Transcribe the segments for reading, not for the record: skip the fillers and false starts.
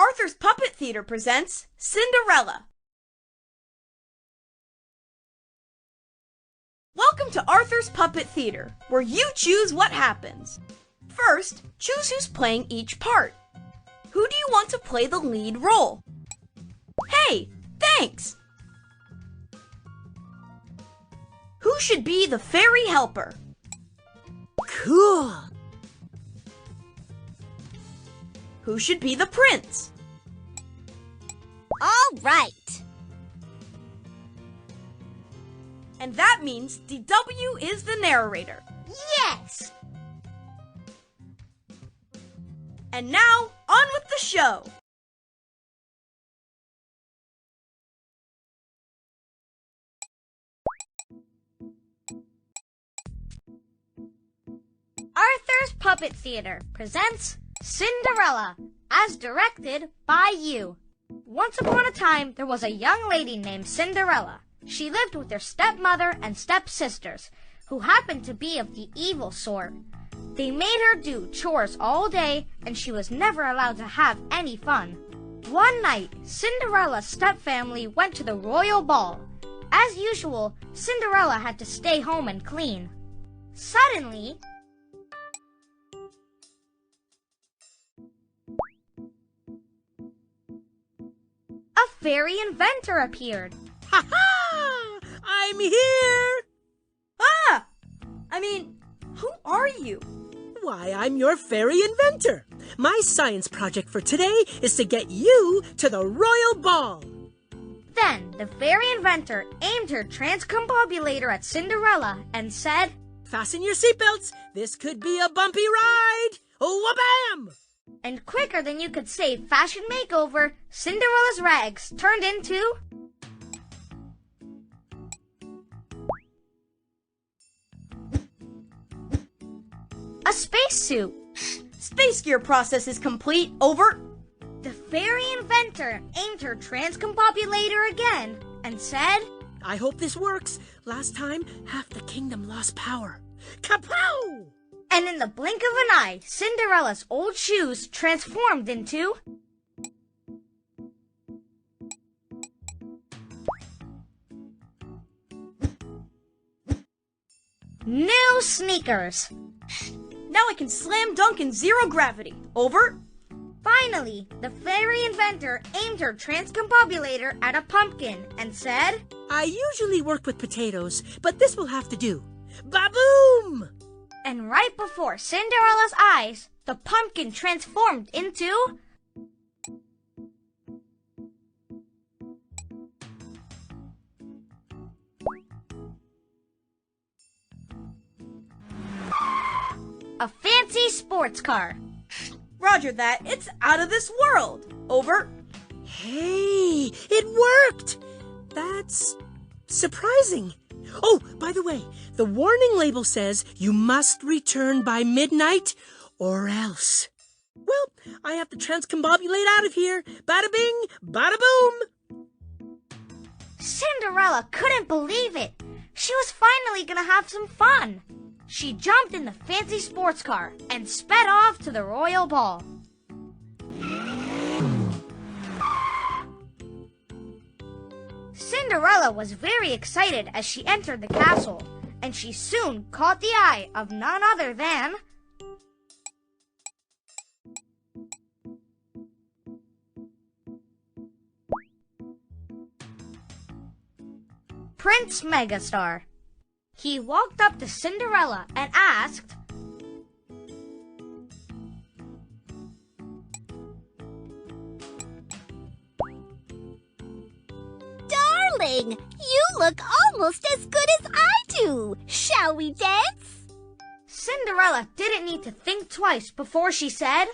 Arthur's Puppet Theater presents Cinderella. Welcome to Arthur's Puppet Theater, where you choose what happens. First, choose who's playing each part. Who do you want to play the lead role? Hey, thanks! Who should be the fairy helper? Cool! Who should be the prince? All right! And that means DW is the narrator. Yes! And now, on with the show! Arthur's Puppet Theater presents Cinderella, as directed by you. Once upon a time, there was a young lady named Cinderella. She lived with her stepmother and stepsisters, who happened to be of the evil sort. They made her do chores all day, and she was never allowed to have any fun. One night, Cinderella's stepfamily went to the royal ball. As usual, Cinderella had to stay home and clean. Suddenly, a fairy inventor appeared. Ha ha! I'm here! Ah! Who are you? Why, I'm your fairy inventor. My science project for today is to get you to the royal ball. Then the fairy inventor aimed her transcombobulator at Cinderella and said, Fasten your seatbelts. This could be a bumpy ride. Oh, wha-bam! and quicker than you could say fashion makeover, Cinderella's rags turned into a spacesuit. Space gear process is complete. Over. The fairy inventor aimed her transcombobulator again and said, I hope this works. Last time, half the kingdom lost power. Kapow! and in the blink of an eye, Cinderella's old shoes transformed into new sneakers. Now I can slam dunk in zero gravity. Over. Finally, the fairy inventor aimed her transcombobulator at a pumpkin and said, I usually work with potatoes, but this will have to do. Ba-boom! and right before Cinderella's eyes, the pumpkin transformed into a fancy sports car. Roger that. It's out of this world. Over. Hey, it worked! That's surprising. Oh, by the way, the warning label says you must return by midnight or else. Well, I have to transcombobulate out of here. Bada bing, bada boom. Cinderella couldn't believe it. She was finally gonna have some fun. She jumped in the fancy sports car and sped off to the royal ball. Cinderella was very excited as she entered the castle, and she soon caught the eye of none other than Prince Megastar. He walked up to Cinderella and asked, Darling, you look almost as good as I do. Shall we dance? Cinderella didn't need to think twice before she said,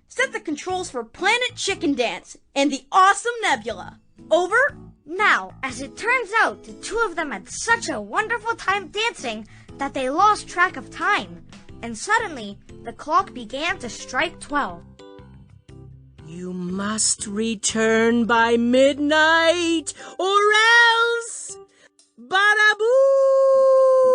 Set the controls for Planet Chicken Dance and the Awesome Nebula. Over. Now, as it turns out, the two of them had such a wonderful time dancing that they lost track of time. And suddenly, the clock began to strike 12. You must return by midnight or else. Bada boom!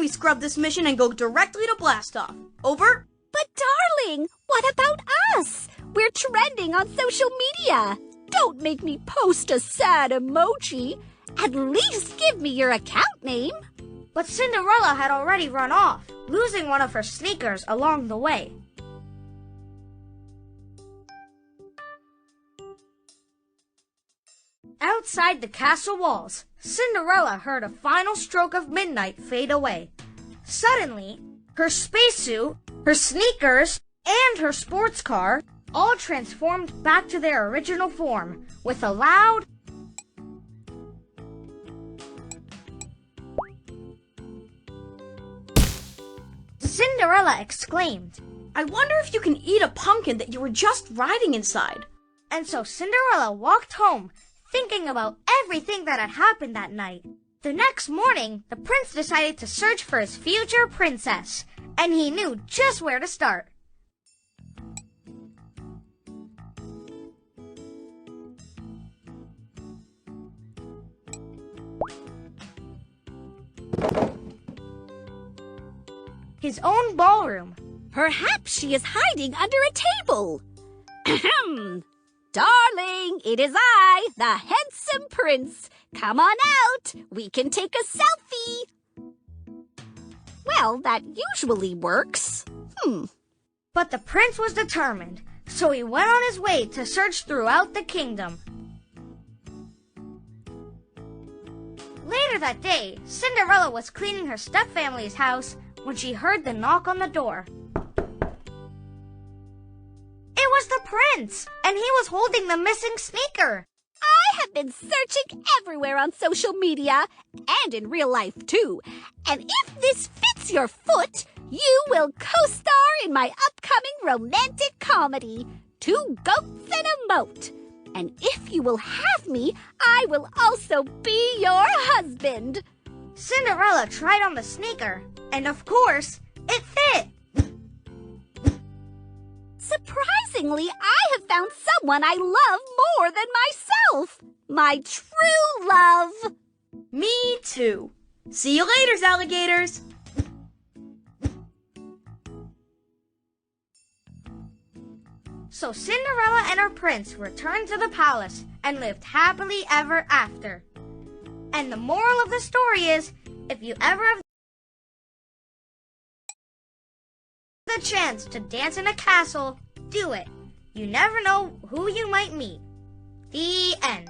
we scrub this mission and go directly to Blastoff. Over. But darling, what about us? We're trending on social media. Don't make me post a sad emoji. At least give me your account name. But Cinderella had already run off, losing one of her sneakers along the way. Outside the castle walls, Cinderella heard a final stroke of midnight fade away. Suddenly, her spacesuit, her sneakers, and her sports car all transformed back to their original form with a loud Cinderella exclaimed, I wonder if you can eat a pumpkin that you were just riding inside. and so Cinderella walked home, thinking about everything that had happened that night. The next morning, the prince decided to search for his future princess, and he knew just where to start. His own ballroom. Perhaps she is hiding under a table. Ahem. Darling, it is I, the handsome prince. Come on out. We can take a selfie. Well, that usually works. But the prince was determined, so he went on his way to search throughout the kingdom. Later that day, Cinderella was cleaning her stepfamily's house when she heard the knock on the door. It was the prince, and he was holding the missing sneaker. I have been searching everywhere on social media and in real life too. And if this fits your foot, you will co-star in my upcoming romantic comedy, Two Goats and a Moat. And if you will have me, I will also be your husband. Cinderella tried on the sneaker, and of course, it fit. Surprisingly, I have found someone I love more than myself. My true love. Me too. See you later, alligators. So Cinderella and her prince returned to the palace and lived happily ever after. And the moral of the story is, if you ever have the chance to dance in a castle, do it. You never know who you might meet. The end.